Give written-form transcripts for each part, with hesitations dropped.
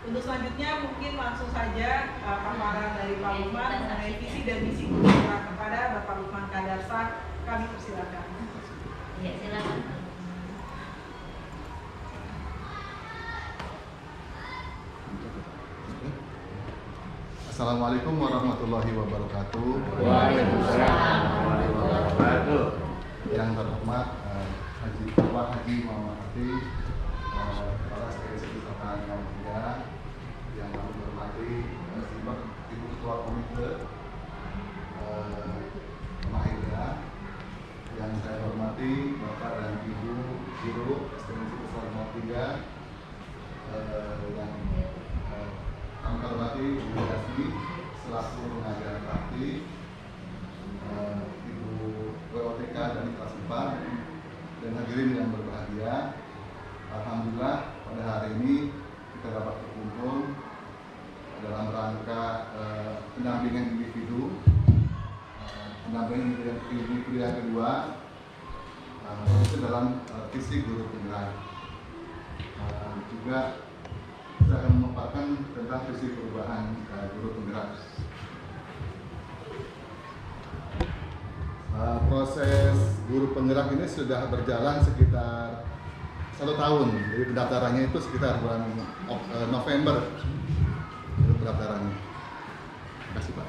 Untuk selanjutnya mungkin langsung saja paparan dari Pak Lukman mengenai visi dan misi guru penggerak kepada Bapak Lukman Kadarsa. Kami persilakan. Ya, silakan. Assalamualaikum warahmatullahi wabarakatuh. Waalaikumsalam warahmatullahi wabarakatuh. Yang terhormat Bapak Haji Muhammad Hati, Kepala Sekretaris Departemen Nomor 3, yang kami hormati Ibu Ketua Komite Mahida, yang saya hormati Bapak dan Ibu Guru Ekstensi Besar Nomor 3, yang kami hormati Ibu Yasmi selaku pengajar praktik, Ibu WOTK dari kelas 4, dan hadirin yang berbahagia. Alhamdulillah pada hari ini kita dapat berkumpul dalam rangka pendampingan individu, pendampingan individu yang kedua, itu dalam visi guru penggerak. Juga saya akan memaparkan tentang visi perubahan guru penggerak. Proses guru penggerak ini sudah berjalan sekitar 1 tahun. Jadi pendaftarannya itu sekitar bulan November. Itu pendaftarannya. Terima kasih Pak.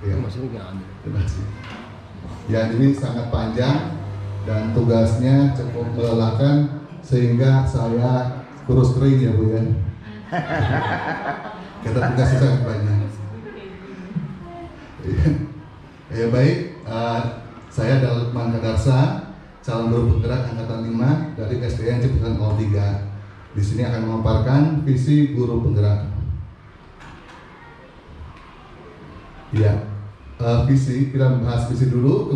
Ya, terima kasih. Ya, jadi sangat panjang dan tugasnya cukup melelahkan sehingga saya kurus kering ya Bu ya. Kita tugasnya sangat banyak. Ya baik, saya adalah Lukman Kadarsa, calon guru penggerak angkatan 5 dari SDN Ciputat 03. Di sini akan memaparkan visi guru penggerak. Ya, visi, kita bahas visi dulu.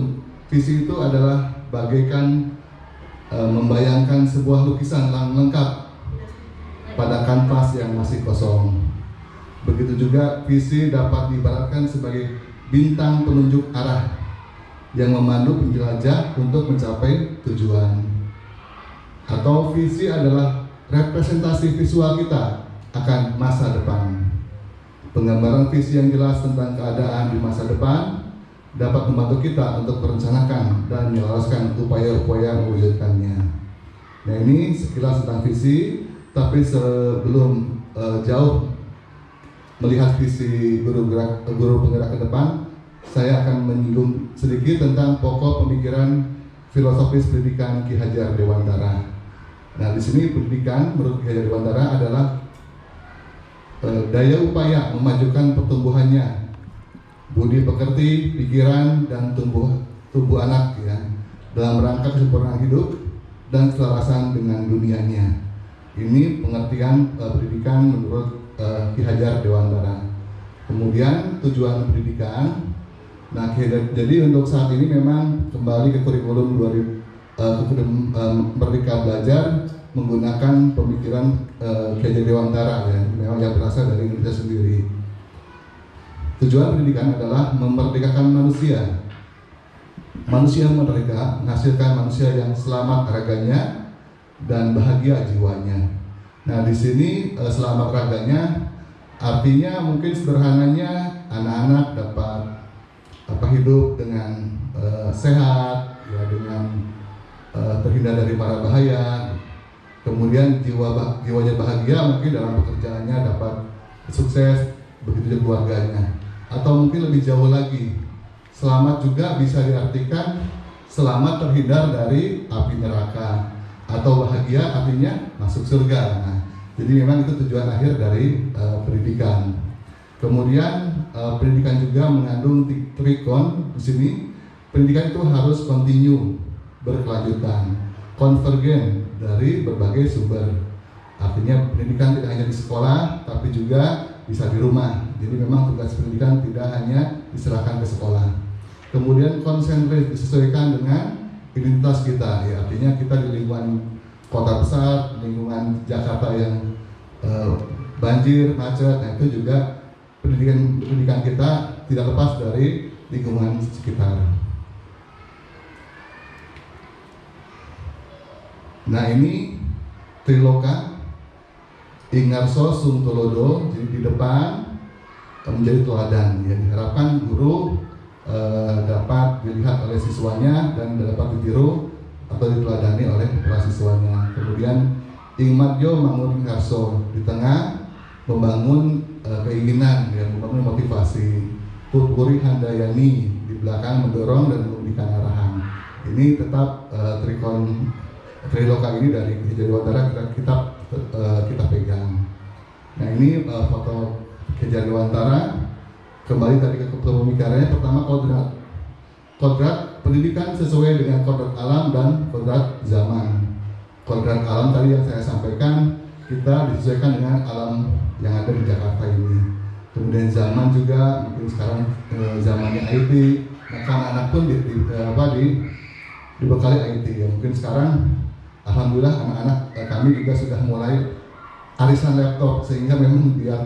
Visi itu adalah bagaikan membayangkan sebuah lukisan lengkap pada kanvas yang masih kosong. Begitu juga visi dapat diibaratkan sebagai bintang penunjuk arah yang memandu penjelajah untuk mencapai tujuan. Atau visi adalah representasi visual kita akan masa depan. Penggambaran visi yang jelas tentang keadaan di masa depan dapat membantu kita untuk merencanakan dan menyelaraskan upaya-upaya mewujudkannya. Nah, ini sekilas tentang visi, tapi sebelum jauh melihat visi guru penggerak ke depan, saya akan menyinggung sedikit tentang pokok pemikiran filosofis pendidikan Ki Hajar Dewantara. Nah, di sini pendidikan menurut Ki Hajar Dewantara adalah daya upaya memajukan pertumbuhannya, budi pekerti, pikiran, dan tubuh anak ya, dalam rangka kesempurnaan hidup dan keselarasan dengan dunianya. Ini pengertian pendidikan menurut Ki Hajar Dewantara. Kemudian tujuan pendidikan. Nah, jadi untuk saat ini memang kembali ke kurikulum Merdeka Belajar menggunakan pemikiran Ki Hajar Dewantara ya, memang yang berasal dari Indonesia sendiri. Tujuan pendidikan adalah memerdekakan manusia. Manusia merdeka menghasilkan manusia yang selamat raganya dan bahagia jiwanya. Nah, di sini selamat raganya artinya mungkin sederhananya anak-anak dapat hidup dengan sehat, ya, dengan terhindar dari para bahaya. Kemudian jiwanya bahagia mungkin dalam pekerjaannya dapat sukses, begitu juga keluarganya. Atau mungkin lebih jauh lagi, selamat juga bisa diartikan selamat terhindar dari api neraka, atau bahagia artinya masuk surga. Nah, jadi memang itu tujuan akhir dari pendidikan. Kemudian pendidikan juga mengandung trikon. Di sini pendidikan itu harus kontinu, berkelanjutan, konvergen dari berbagai sumber. Artinya pendidikan tidak hanya di sekolah, tapi juga bisa di rumah. Jadi memang tugas pendidikan tidak hanya diserahkan ke sekolah. Kemudian konsentris, disesuaikan dengan identitas kita, ya, artinya kita di lingkungan kota besar, lingkungan Jakarta yang banjir, macet, nah itu juga pendidikan kita tidak lepas dari lingkungan sekitar. Nah, ini Triloka Ingarso Sung Tulodo, jadi di depan menjadi teladan. Ya, diharapkan guru dapat dilihat oleh siswanya dan dapat ditiru atau diteladani oleh para siswanya. Kemudian Ingmadyo Mangun Ingarso di tengah membangun keinginan, ya, membangun motivasi. Putpuri Handayani di belakang mendorong dan memberikan arahan. Ini tetap triloka ini dari Kejadiwantara kita pegang. Nah, ini foto Kejadiwantara. Kembali tadi ke pemikirannya, pertama kodrat pendidikan sesuai dengan kodrat alam dan kodrat zaman. Kodrat alam tadi yang saya sampaikan, kita disesuaikan dengan alam yang ada di Jakarta ini. Kemudian zaman juga, mungkin sekarang zamannya IT, maka anak-anak pun dibekali IT ya. Mungkin sekarang alhamdulillah anak-anak kami juga sudah mulai arisan laptop, sehingga memang dia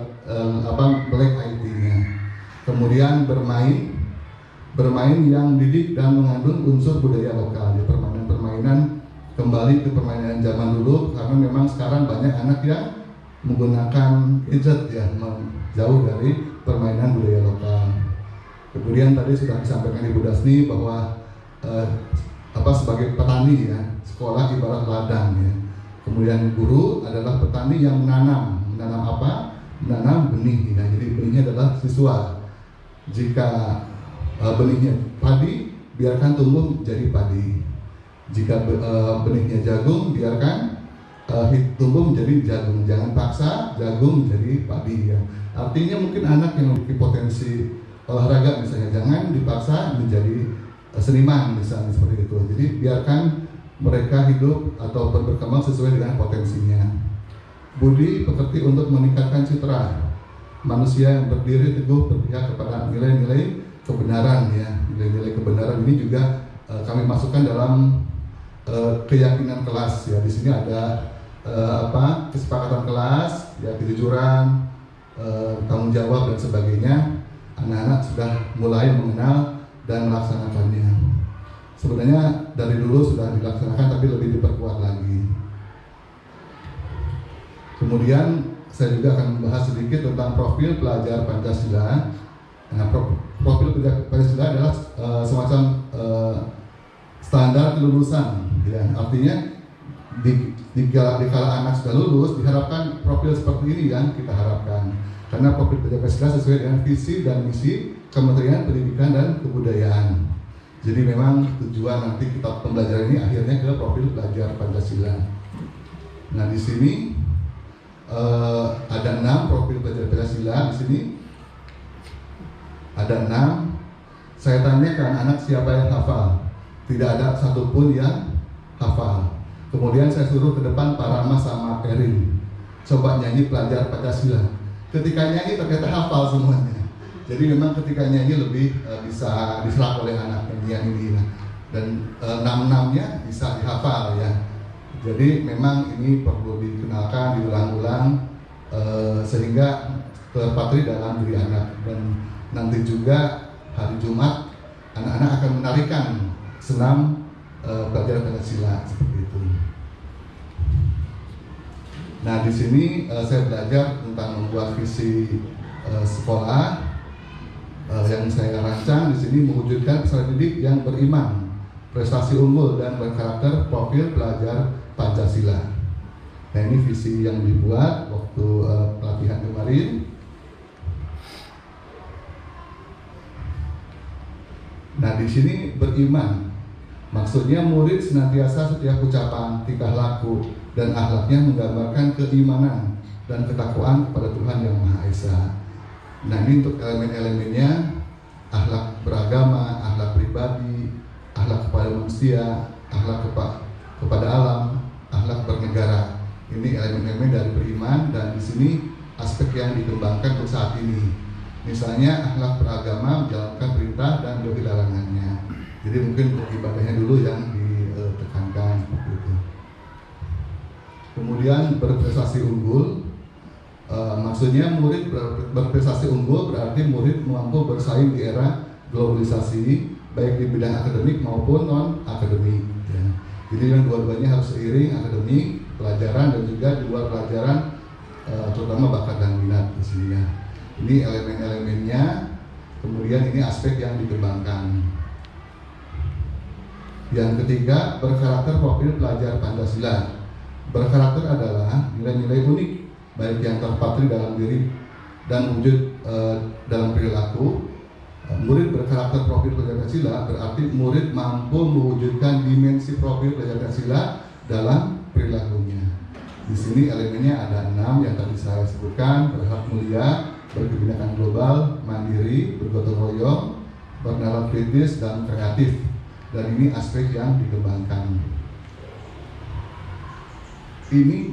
melek IT-nya. Kemudian bermain yang didik dan mengandung unsur budaya lokal. Ya, permainan-permainan kembali ke permainan zaman dulu, karena memang sekarang banyak anak yang menggunakan gadget, ya, jauh dari permainan budaya lokal. Kemudian tadi sudah disampaikan Ibu Dasni bahwa sebagai petani, ya, sekolah ibarat ladang, ya. Kemudian guru adalah petani yang menanam apa? Menanam benih, ya. Jadi benihnya adalah siswa. Jika benihnya padi, biarkan tumbuh menjadi padi. Jika benihnya jagung, biarkan tumbuh menjadi jagung. Jangan paksa jagung menjadi padi, ya. Artinya mungkin anak yang memiliki potensi olahraga misalnya, jangan dipaksa menjadi seniman misalnya, seperti itu. Jadi biarkan mereka hidup atau berkembang sesuai dengan potensinya. Budi pekerti untuk meningkatkan citra manusia yang berdiri teguh berpihak kepada nilai-nilai kebenaran, ya. Nilai-nilai kebenaran ini juga kami masukkan dalam keyakinan kelas, ya. Di sini ada kesepakatan kelas, ya, kejujuran, tanggung jawab dan sebagainya. Anak-anak sudah mulai mengenal dan melaksanakannya. Sebenarnya dari dulu sudah dilaksanakan, tapi lebih diperkuat lagi. Kemudian saya juga akan membahas sedikit tentang profil pelajar Pancasila. Nah, profil pelajar Pancasila adalah semacam standar kelulusan, ya. Artinya di kala anak sudah lulus, diharapkan profil seperti ini yang kita harapkan. Karena profil pelajar Pancasila sesuai dengan visi dan misi Kementerian Pendidikan dan Kebudayaan. Jadi memang tujuan nanti kitab pembelajaran ini akhirnya ke profil pelajar Pancasila. Nah, di sini ada 6 profil pelajar Pancasila. Di sini ada 6. Saya tanyakan anak siapa yang hafal. Tidak ada satupun yang hafal. Kemudian saya suruh ke depan Pak Rama sama Erin, coba nyanyi pelajar Pancasila. Ketika nyanyi ternyata hafal semuanya. Jadi memang ketika nyanyi lebih bisa diserap oleh anak nyanyian ini. Dan 6-6-nya bisa dihafal, ya. Jadi memang ini perlu dikenalkan, diulang-ulang sehingga terpatri dalam diri anak. Dan nanti juga hari Jumat anak-anak akan menarikan senam pelajaran Pancasila seperti itu. Nah, di sini saya belajar tentang membuat visi sekolah yang saya rancang. Di sini mewujudkan peserta didik yang beriman, prestasi unggul dan berkarakter profil pelajar Pancasila. Nah, ini visi yang dibuat waktu pelatihan kemarin. Nah, di sini beriman, maksudnya murid senantiasa setiap ucapan, tingkah laku, dan akhlaknya menggambarkan keimanan dan ketakwaan kepada Tuhan Yang Maha Esa. Nah, ini untuk elemen-elemennya: akhlak beragama, akhlak pribadi, akhlak kepada manusia, akhlak kepada alam, akhlak bernegara. Ini elemen-elemen dari beriman, dan di sini aspek yang dikembangkan untuk saat ini. Misalnya akhlak beragama, menjalankan perintah dan menjauhi larangannya. Jadi mungkin untuk ibadahnya dulu yang ditekankan seperti itu. Kemudian berprestasi unggul, maksudnya murid berprestasi unggul berarti murid mampu bersaing di era globalisasi, baik di bidang akademik maupun non akademik, ya. Jadi yang dua-duanya harus seiring, akademik, pelajaran, dan juga di luar pelajaran terutama bakat dan minat di sini ya. Ini elemen-elemennya, kemudian ini aspek yang dikembangkan. Yang ketiga, berkarakter profil pelajar Pancasila. Berkarakter adalah nilai-nilai unik, baik yang terpatri dalam diri dan wujud dalam perilaku. Murid berkarakter profil pelajar Pancasila berarti murid mampu mewujudkan dimensi profil pelajar Pancasila dalam perilakunya. Di sini elemennya ada 6 yang tadi saya sebutkan: berhak mulia, berkebinekaan global, mandiri, bergotong royong, bernalar kritis, dan kreatif. Dan ini aspek yang dikembangkan. Ini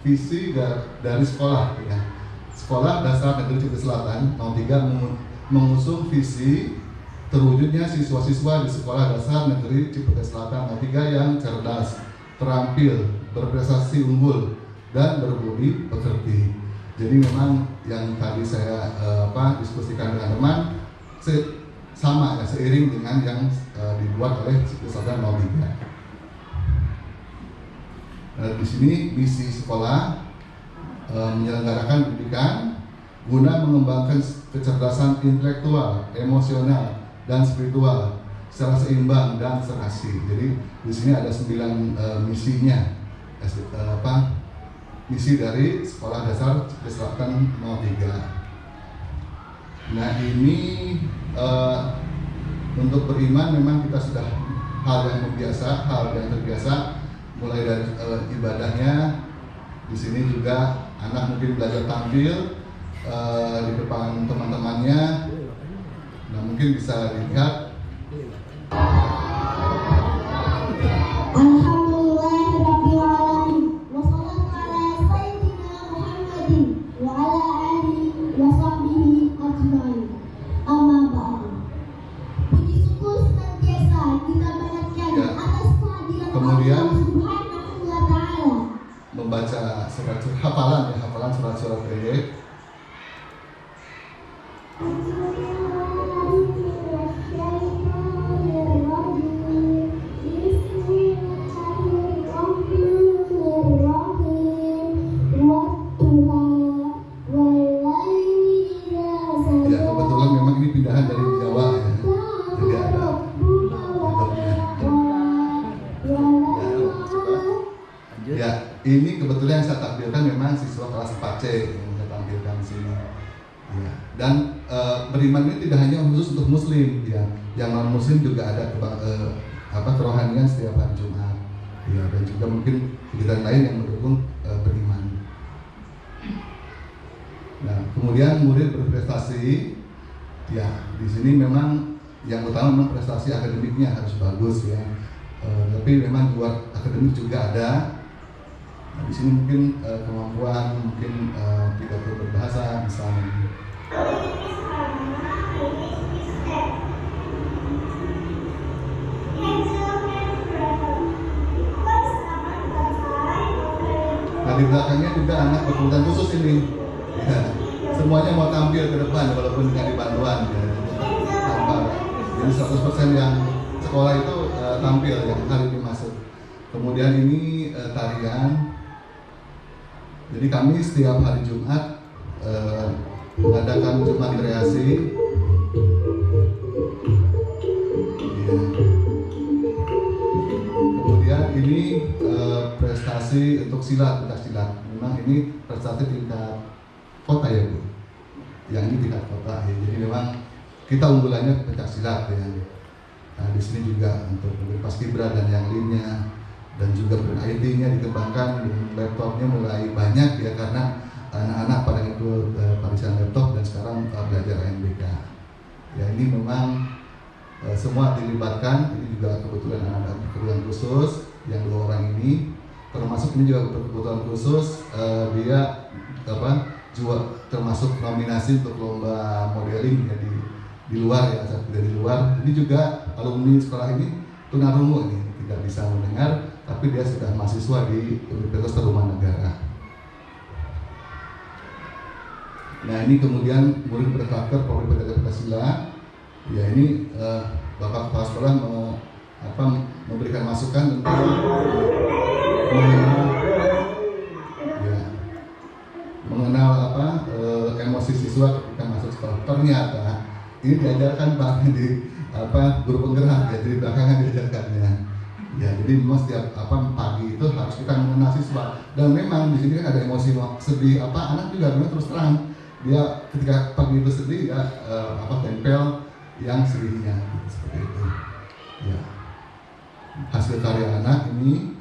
visi dari sekolah ya. Sekolah Dasar Negeri Ciputat Selatan 03 mengusung visi terwujudnya siswa-siswa di Sekolah Dasar Negeri Ciputat Selatan 03 yang cerdas, terampil, berprestasi unggul, dan berbudi pekerti. Jadi memang yang tadi saya diskusikan dengan teman sama ya, seiring dengan yang dibuat oleh Ciputat Selatan 03. Di sini misi sekolah menyelenggarakan pendidikan guna mengembangkan kecerdasan intelektual, emosional, dan spiritual secara seimbang dan serasi. Jadi di sini ada 9 misinya, misi dari Sekolah Dasar Ciputat Selatan 03. Nah ini untuk beriman memang kita sudah hal yang terbiasa, mulai dari ibadahnya. Di sini juga anak mungkin belajar tampil di depan teman-temannya. Nah mungkin bisa dilihat. Kemudian membaca hafalan surat-surat pendek. Ya kebetulan memang ini pindahan dari Jawa ya, jadi ada ya, ini kebetulan yang saya tampilkan memang siswa kelas 4C yang saya tampilkan di sini. Ya. Dan beriman ini tidak hanya khusus untuk Muslim, ya, yang non Muslim juga ada kerohanian setiap hari Jumat, ya, dan juga mungkin kegiatan lain yang mendukung beriman. Nah, kemudian murid berprestasi, ya, di sini memang yang utama memang prestasi akademiknya harus bagus, ya, tapi memang luar akademik juga ada. Nah, di sini mungkin kemampuan, mungkin pidato berbahasa misalnya. Nah di belakangnya juga anak berkebutuhan khusus ini. Ya, semuanya mau tampil ke depan walaupun dengan bantuan. Ya, tanpa. Jadi 100% yang sekolah itu tampil yang kali ini masuk. Kemudian ini tarian. Jadi kami setiap hari Jumat mengadakan Jumat kreasi. Ya. Kemudian ini prestasi untuk silat, pencak silat. Memang ini prestasi tingkat kota ya Bu. Yang ini tingkat kota ya. Jadi memang kita unggulannya pencak silat ya. Nah, di sini juga untuk paskibra dan yang lainnya. Dan juga IT-nya dikembangkan, laptopnya mulai banyak ya karena anak-anak pada ikut parisan laptop dan sekarang belajar ANBK. Ya ini memang semua dilibatkan. Ini juga kebetulan anak-anak berkebutuhan khusus yang 2 orang ini, termasuk ini juga berkebutuhan khusus dia juga termasuk nominasi untuk lomba modeling ya di luar ya, saat di luar. Ini juga alumni sekolah ini tunarungu ini tidak bisa mendengar, tapi dia sudah mahasiswa di Universitas Tarumanegara. Nah ini kemudian murid berkarakter profil pelajar Pancasila. Ya ini Bapak Kepala Sekolah memberikan masukan tentang ya, emosi siswa ketika masuk sekolah. Ternyata ini diajarkan Pak di guru penggerak ya, jadi belakangan diajarkannya. Ya, jadi memang setiap pagi itu harus kita mengenal siswa. Dan memang di sini kan ada emosi sedih anak juga memang terus terang dia ketika pagi itu sedih ya tempel yang sedihnya seperti itu. Ya. Hasil karya anak ini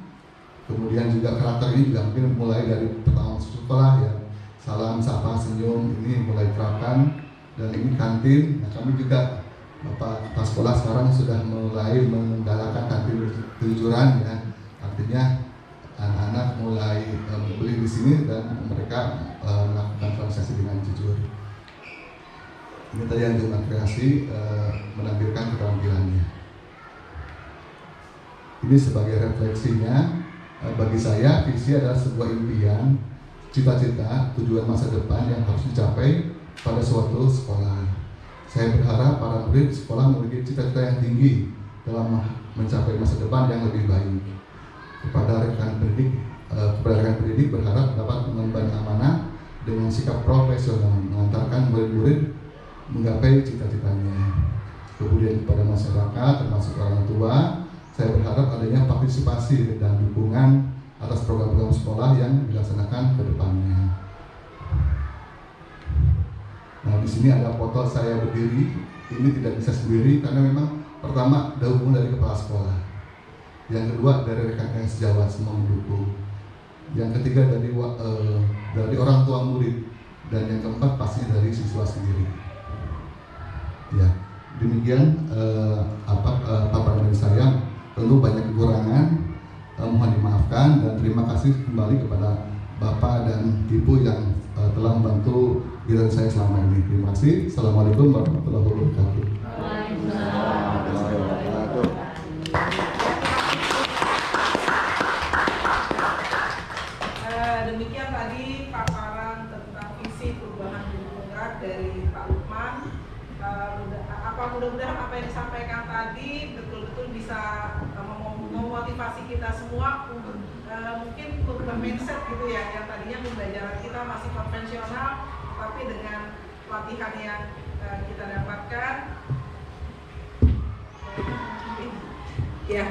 kemudian juga karakter ini juga mungkin mulai dari pertama masuk sekolah ya. Salam, sapa, senyum ini mulai diterapkan dan ini kantin. Nah, kami juga Bapak Kepala Sekolah sekarang sudah mulai menggalakkan kantin kejujuran ya. Artinya anak-anak mulai membeli di sini dan mereka melakukan transaksi dengan jujur. Ini tadi yang dengan kreasi menampilkan keterampilannya. Ini sebagai refleksinya, bagi saya visi adalah sebuah impian, cita-cita, tujuan masa depan yang harus dicapai pada suatu sekolah. Saya berharap para murid sekolah memiliki cita-cita yang tinggi dalam mencapai masa depan yang lebih baik. Kepada rekan pendidik berharap dapat mengemban amanah dengan sikap profesional, mengantarkan murid-murid menggapai cita-citanya. Kemudian kepada masyarakat termasuk orang tua, saya berharap adanya partisipasi dan dukungan atas program-program sekolah yang dilaksanakan ke depannya. Nah, di sini ada foto saya berdiri. Ini tidak bisa sendiri karena memang pertama dukungan dari kepala sekolah. Yang kedua dari rekan-rekan sejawat semua mendukung. Yang ketiga dari orang tua murid dan yang keempat pasti dari siswa sendiri. Ya, demikian paparan dari saya. Tentu banyak kekurangan, mohon dimaafkan dan terima kasih kembali kepada Bapak dan Ibu yang telah membantu giliran saya selama ini. Terima kasih. Assalamualaikum warahmatullahi wabarakatuh. Demikian tadi paparan tentang visi perubahan guru penggerak dari Pak Lukman. Mudah-mudahan apa yang disampaikan tadi betul-betul bisa memotivasi kita semua untuk mungkin berubah mindset gitu ya, yang tadinya pembelajaran kita masih konvensional, tapi dengan latihan yang kita dapatkan ya,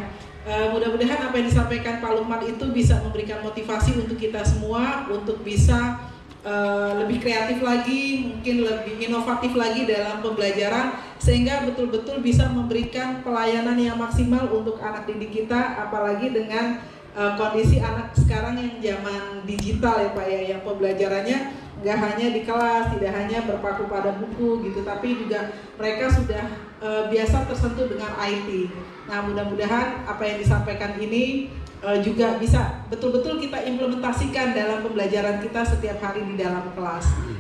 mudah-mudahan apa yang disampaikan Pak Lukman itu bisa memberikan motivasi untuk kita semua untuk bisa lebih kreatif lagi, mungkin lebih inovatif lagi dalam pembelajaran, sehingga betul-betul bisa memberikan pelayanan yang maksimal untuk anak didik kita, apalagi dengan kondisi anak sekarang yang zaman digital ya Pak ya, yang pembelajarannya nggak hanya di kelas, tidak hanya berpaku pada buku gitu, tapi juga mereka sudah biasa tersentuh dengan IT. Nah, mudah-mudahan apa yang disampaikan ini juga bisa betul-betul kita implementasikan dalam pembelajaran kita setiap hari di dalam kelas.